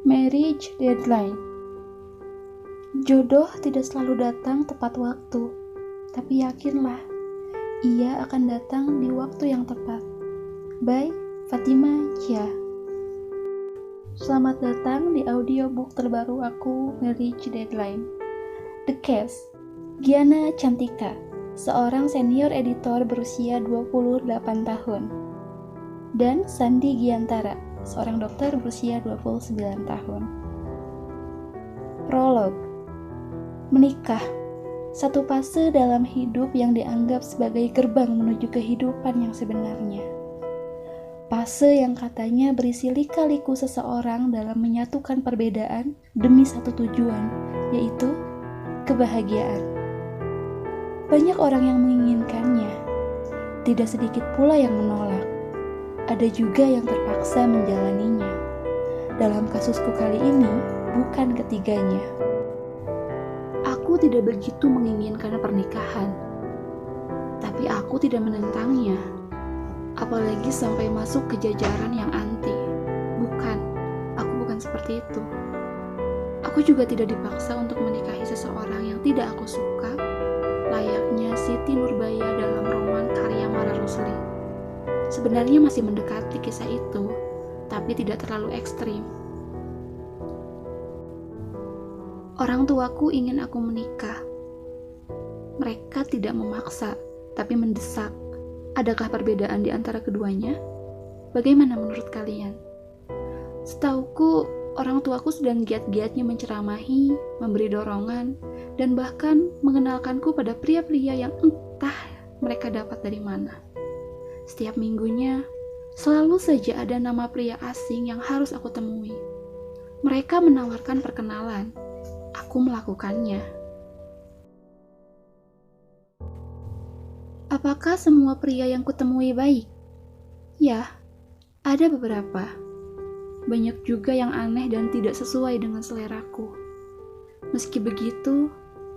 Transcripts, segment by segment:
Marriage deadline. Jodoh tidak selalu datang tepat waktu, tapi yakinlah, ia akan datang di waktu yang tepat. By Fatima Chia. Selamat datang di audiobook terbaru aku, Marriage Deadline. The Case, Giana Cantika, seorang senior editor berusia 28 tahun. Dan Sandi Giantara, seorang dokter berusia 29 tahun. Prolog. Menikah, satu fase dalam hidup yang dianggap sebagai gerbang menuju kehidupan yang sebenarnya. Fase yang katanya berisi lika-liku seseorang dalam menyatukan perbedaan demi satu tujuan, yaitu kebahagiaan. Banyak orang yang menginginkannya, tidak sedikit pula yang menolak. Ada juga yang terpaksa menjalaninya. Dalam kasusku kali ini, bukan ketiganya. Aku tidak begitu menginginkan pernikahan, tapi aku tidak menentangnya. Apalagi sampai masuk ke jajaran yang anti. Aku bukan seperti itu. Aku juga tidak dipaksa untuk menikahi seseorang yang tidak aku suka, layaknya Siti Nurbaya dalam roman karya Mara Rusli. Sebenarnya masih mendekati kisah itu, tapi tidak terlalu ekstrim. Orang tuaku ingin aku menikah. Mereka tidak memaksa, tapi mendesak. Adakah perbedaan di antara keduanya? Bagaimana menurut kalian? Setauku, orang tuaku sedang giat-giatnya menceramahi, memberi dorongan, dan bahkan mengenalkanku pada pria-pria yang entah mereka dapat dari mana. Setiap minggunya, selalu saja ada nama pria asing yang harus aku temui. Mereka menawarkan perkenalan. Aku melakukannya. Apakah semua pria yang kutemui baik? Ya, ada beberapa. Banyak juga yang aneh dan tidak sesuai dengan seleraku. Meski begitu,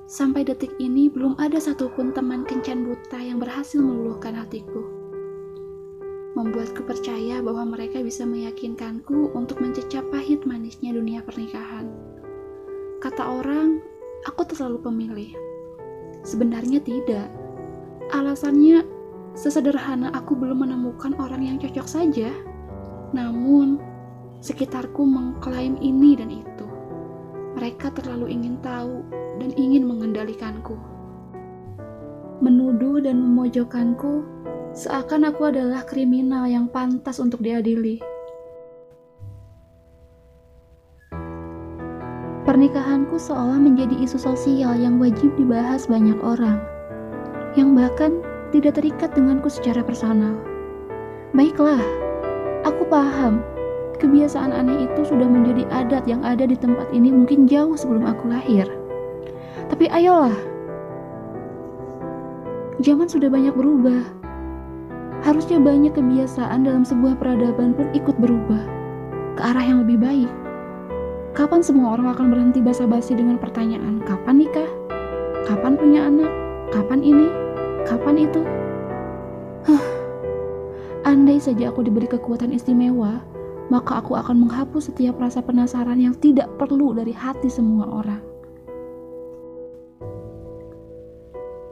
sampai detik ini belum ada satupun teman kencan buta yang berhasil meluluhkan hatiku. Membuatku percaya bahwa mereka bisa meyakinkanku untuk mencecap pahit manisnya dunia pernikahan. Kata orang, aku terlalu pemilih. Sebenarnya tidak. Alasannya, sesederhana aku belum menemukan orang yang cocok saja. Namun, sekitarku mengklaim ini dan itu. Mereka terlalu ingin tahu dan ingin mengendalikanku. Menuduh dan memojokkanku, seakan aku adalah kriminal yang pantas untuk diadili. Pernikahanku seolah menjadi isu sosial yang wajib dibahas banyak orang, yang bahkan tidak terikat denganku secara personal. Baiklah, aku paham, kebiasaan aneh itu sudah menjadi adat yang ada di tempat ini mungkin jauh sebelum aku lahir. Tapi ayolah, zaman sudah banyak berubah. Harusnya banyak kebiasaan dalam sebuah peradaban pun ikut berubah ke arah yang lebih baik. Kapan semua orang akan berhenti basa-basi dengan pertanyaan, kapan nikah? Kapan punya anak? Kapan ini? Kapan itu? Andai saja aku diberi kekuatan istimewa, maka aku akan menghapus setiap rasa penasaran yang tidak perlu dari hati semua orang.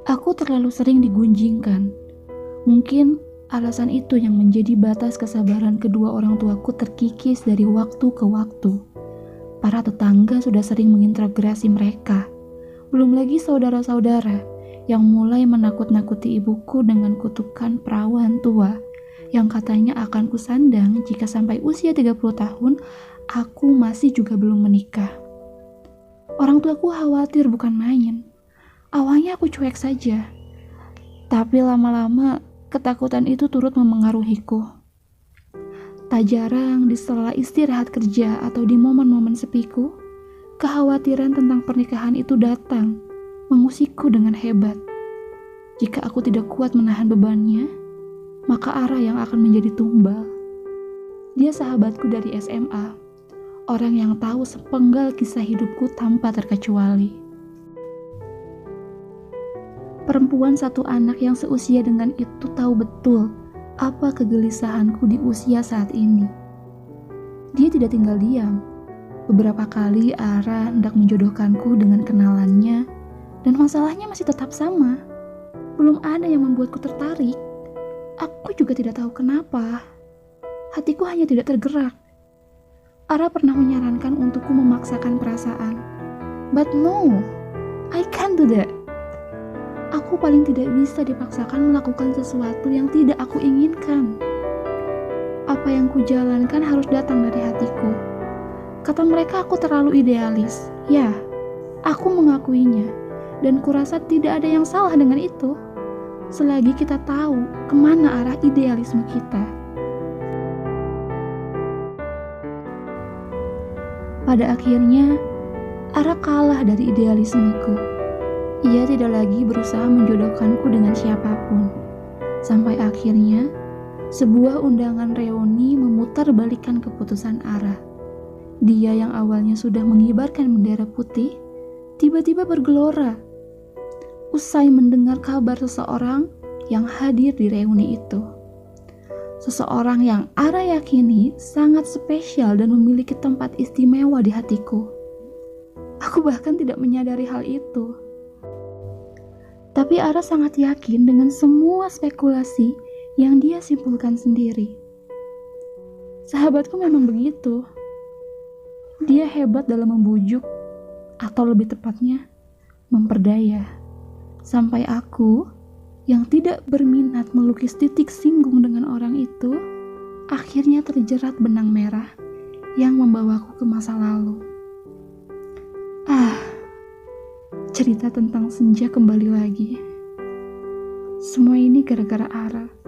Aku terlalu sering digunjingkan. Mungkin alasan itu yang menjadi batas kesabaran kedua orang tuaku terkikis dari waktu ke waktu. Para tetangga sudah sering mengintegrasi mereka. Belum lagi saudara-saudara yang mulai menakut-nakuti ibuku dengan kutukan perawan tua yang katanya akan kusandang jika sampai usia 30 tahun aku masih juga belum menikah. Orang tuaku khawatir bukan main. Awalnya aku cuek saja, tapi lama-lama ketakutan itu turut memengaruhiku. Tak jarang di sela istirahat kerja atau di momen-momen sepiku, kekhawatiran tentang pernikahan itu datang, mengusikku dengan hebat. Jika aku tidak kuat menahan bebannya, maka Ara yang akan menjadi tumbal. Dia sahabatku dari SMA, orang yang tahu sepenggal kisah hidupku tanpa terkecuali. Perempuan satu anak yang seusia dengan itu tahu betul apa kegelisahanku di usia saat ini. Dia tidak tinggal diam. Beberapa kali Ara hendak menjodohkanku dengan kenalannya, dan masalahnya masih tetap sama. Belum ada yang membuatku tertarik. Aku juga tidak tahu kenapa. Hatiku hanya tidak tergerak. Ara pernah menyarankan untukku memaksakan perasaan. But no, I can't do that. Aku paling tidak bisa dipaksakan melakukan sesuatu yang tidak aku inginkan. Apa yang kujalankan harus datang dari hatiku. Kata mereka aku terlalu idealis. Ya, aku mengakuinya. Dan kurasa tidak ada yang salah dengan itu. Selagi kita tahu kemana arah idealisme kita. Pada akhirnya, Ara kalah dari idealismeku. Ia tidak lagi berusaha menjodohkanku dengan siapapun. Sampai akhirnya, sebuah undangan reuni memutarbalikkan keputusan Ara. Dia yang awalnya sudah mengibarkan bendera putih, tiba-tiba bergelora. Usai mendengar kabar seseorang yang hadir di reuni itu. Seseorang yang Ara yakini sangat spesial dan memiliki tempat istimewa di hatiku. Aku bahkan tidak menyadari hal itu. Tapi Ara sangat yakin dengan semua spekulasi yang dia simpulkan sendiri. Sahabatku memang begitu. Dia hebat dalam membujuk, atau lebih tepatnya, memperdaya. Sampai aku, yang tidak berminat melukis titik singgung dengan orang itu, akhirnya terjerat benang merah yang membawaku ke masa lalu. Cerita tentang senja kembali lagi. Semua ini gara-gara Ara.